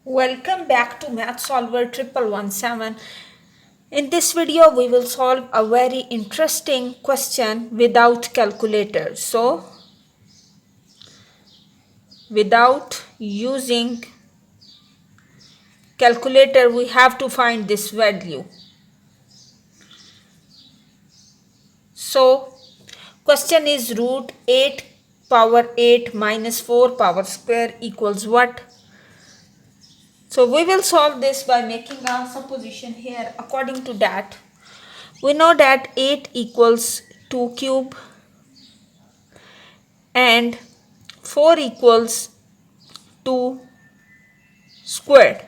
Welcome back to Math Solver 1117. In this video, we will solve a very interesting question without calculator. So, without using calculator, we have to find this value. So, question is root 8 power 8 minus 4 power square equals what? So we will solve this by making a supposition here. According to that, we know that 8 equals 2 cube and 4 equals 2 squared.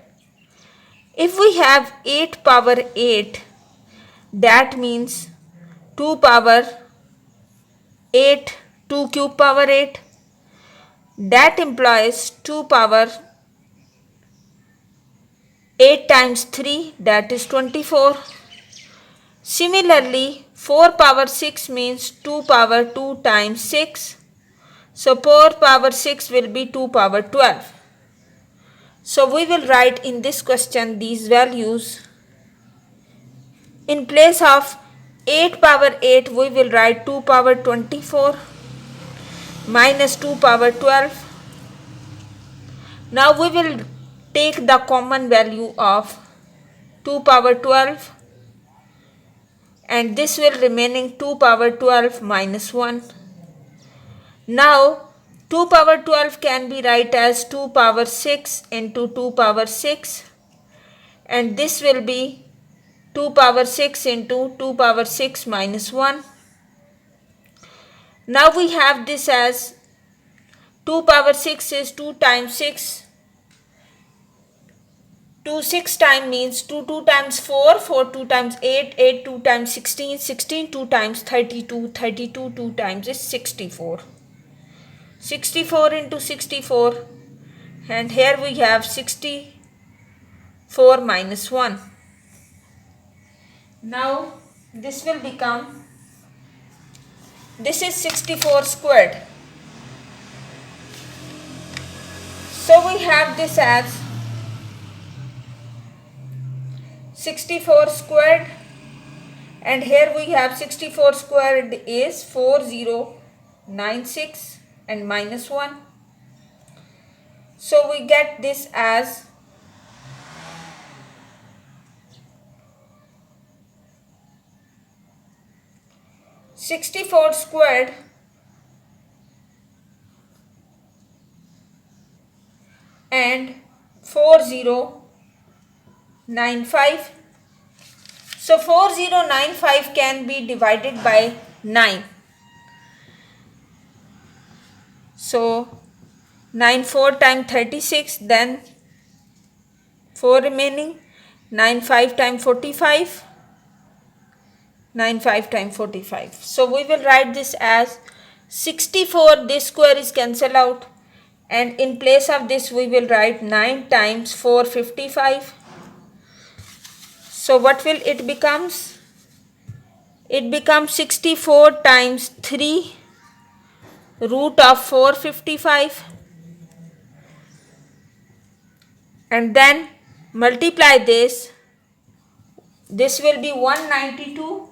If we have 8 power 8, that means 2 power 8, 2 cube power 8. That implies 2 power 8 times 3, that is 24. Similarly, 4 power 6 means 2 power 2 times 6. So 4 power 6 will be 2 power 12. So we will write in this question these values. In place of 8 power 8, we will write 2 power 24 minus 2 power 12. Now we will take the common value of 2 power 12 and this will remaining 2 power 12 minus 1. Now 2 power 12 can be write as 2 power 6 into 2 power 6 and this will be 2 power 6 into 2 power 6 minus 1. Now we have this as 2 power 6 is 2 times 6. 2 6 times means 2 2 times 4, 4 2 times 8, 8 2 times 16, 16 2 times 32, 32 2 times is 64. 64 into 64 and here we have 64 minus 1. Now this will become, this is 64 squared. So we have this as 64 squared and here we have 64 squared is 4096 and minus 1. So we get this as 64 squared and 4095. So 4095 can be divided by 9. So 9 4 times 36, then 4 remaining, 9 5 times 45, 9 5 times 45. So we will write this as 64, this square is cancelled out and in place of this we will write 9 times 4 55. So what will it becomes? It becomes 64 times 3 root of 455 and then multiply this. This will be 192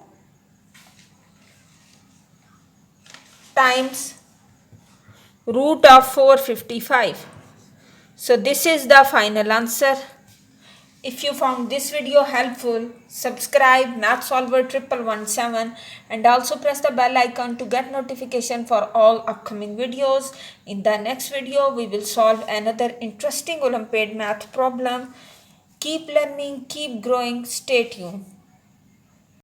times root of 455. So this is the final answer. If you found this video helpful, subscribe Math Solver 1117 and also press the bell icon to get notification for all upcoming videos. In the next video, we will solve another interesting Olympiad math problem. Keep learning, keep growing, stay tuned.